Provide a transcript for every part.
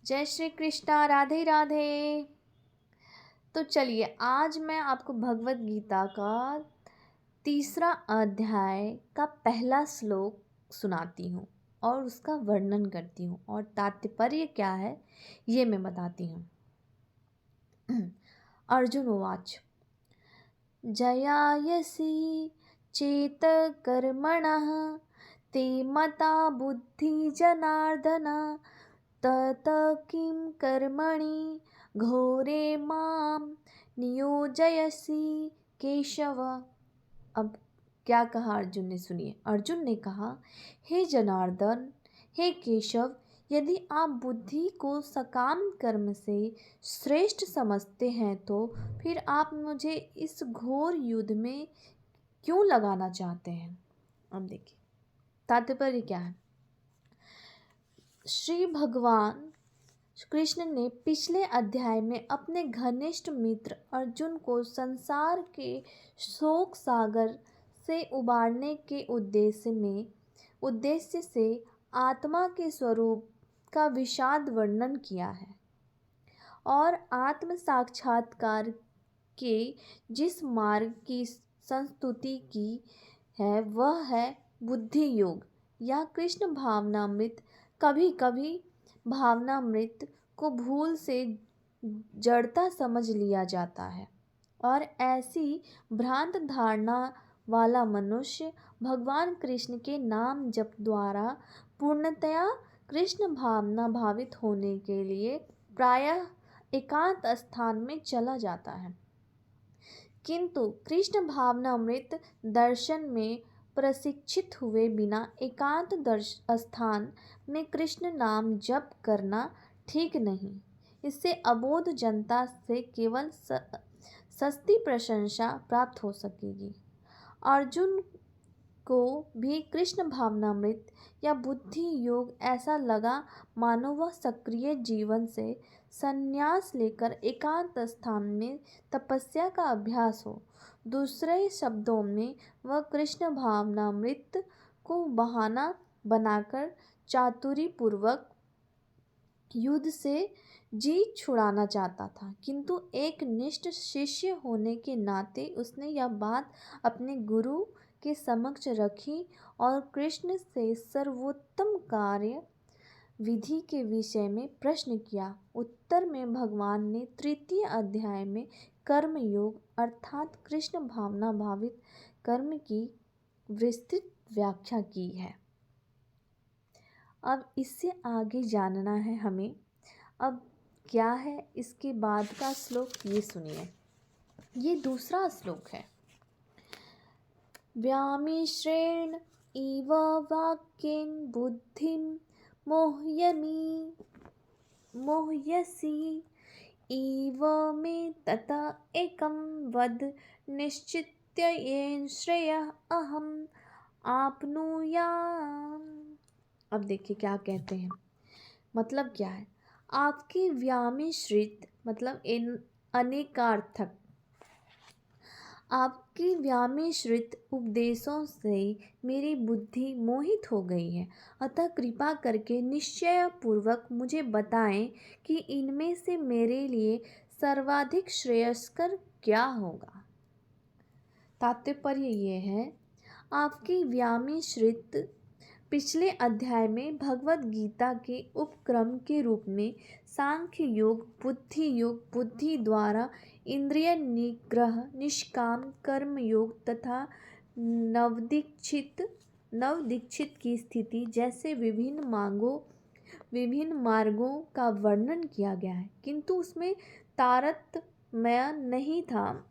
जय श्री कृष्णा, राधे राधे। तो चलिए आज मैं आपको भगवत गीता का तीसरा अध्याय का पहला श्लोक सुनाती हूँ और उसका वर्णन करती हूँ और तात्पर्य क्या है ये मैं बताती हूँ। अर्जुन उवाच जयायसी चेत कर्मणः ते मता बुद्धि जनार्दन तत किं कर्मणि घोरे मां नियोजयसि केशव। अब क्या कहा अर्जुन ने, सुनिए। अर्जुन ने कहा, हे जनार्दन, हे केशव, यदि आप बुद्धि को सकाम कर्म से श्रेष्ठ समझते हैं तो फिर आप मुझे इस घोर युद्ध में क्यों लगाना चाहते हैं। अब देखिए तात्पर्य क्या है। श्री भगवान कृष्ण ने पिछले अध्याय में अपने घनिष्ठ मित्र अर्जुन को संसार के शोक सागर से उबारने के उद्देश्य से आत्मा के स्वरूप का विशद वर्णन किया है और आत्म साक्षात्कार के जिस मार्ग की संस्तुति की है वह है बुद्धि योग या कृष्ण भावनामृत। कभी कभी भावनामृत को भूल से जड़ता समझ लिया जाता है और ऐसी भ्रांत धारणा वाला मनुष्य भगवान कृष्ण के नाम जप द्वारा पूर्णतया कृष्ण भावना भावित होने के लिए प्रायः एकांत स्थान में चला जाता है। किंतु कृष्ण भावनामृत दर्शन में प्रशिक्षित हुए बिना एकांत स्थान में कृष्ण नाम जप करना ठीक नहीं। इससे अबोध जनता से केवल सस्ती प्रशंसा प्राप्त हो सकेगी। अर्जुन को भी कृष्ण भावनामृत या बुद्धि योग ऐसा लगा मानो वह सक्रिय जीवन से संन्यास लेकर एकांत स्थान में तपस्या का अभ्यास हो। दूसरे शब्दों में वह कृष्ण भावनामृत को बहाना बनाकर चातुरीपूर्वक युद्ध से जीत छुड़ाना चाहता था। किंतु एक निष्ठ शिष्य होने के नाते उसने यह बात अपने गुरु के समक्ष रखी और कृष्ण से सर्वोत्तम कार्य विधि के विषय में प्रश्न किया। उत्तर में भगवान ने तृतीय अध्याय में कर्म योग अर्थात कृष्ण भावना भावित कर्म की विस्तृत व्याख्या की है। अब इससे आगे जानना है हमें। अब क्या है इसके बाद का श्लोक, ये सुनिए। ये दूसरा श्लोक है। व्यामिश्रेण इव वाक्येन बुद्धिं मोह्यसि इव मे तत एकं वद निश्चित्य येन श्रेयः अहम् आप्नुयाम्। अब देखिए क्या कहते हैं, मतलब क्या है। आपके व्यामिश्रित मतलब अनेकार्थक, आपके व्यामिश्रित उपदेशों से मेरी बुद्धि मोहित हो गई है, अतः कृपा करके निश्चय पूर्वक मुझे बताएं कि इनमें से मेरे लिए सर्वाधिक श्रेयस्कर क्या होगा। तात्पर्य ये है, आपकी व्यामिश्रित पिछले अध्याय में भगवत गीता के उपक्रम के रूप में सांख्य योग, बुद्धि योग, बुद्धि द्वारा इंद्रिय निग्रह, निष्काम कर्म योग तथा नवदीक्षित की स्थिति जैसे विभिन्न मार्गों का वर्णन किया गया है। किंतु उसमें तारतम्य नहीं था।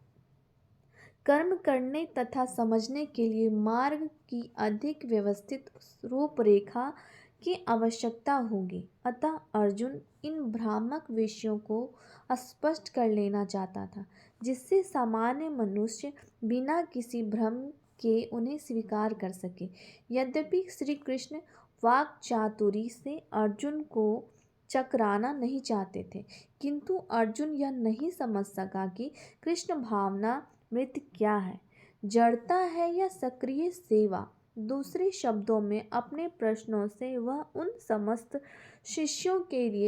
कर्म करने तथा समझने के लिए मार्ग की अधिक व्यवस्थित रूपरेखा की आवश्यकता होगी। अतः अर्जुन इन भ्रामक विषयों को स्पष्ट कर लेना चाहता था, जिससे सामान्य मनुष्य बिना किसी भ्रम के उन्हें स्वीकार कर सके। यद्यपि श्री कृष्ण वाक् चातुरी से अर्जुन को चकराना नहीं चाहते थे, किंतु अर्जुन यह नहीं समझ सका कि कृष्ण भावना मृत क्या है, जड़ता है या सक्रिय सेवा। दूसरे शब्दों में अपने प्रश्नों से वह उन समस्त शिष्यों के लिए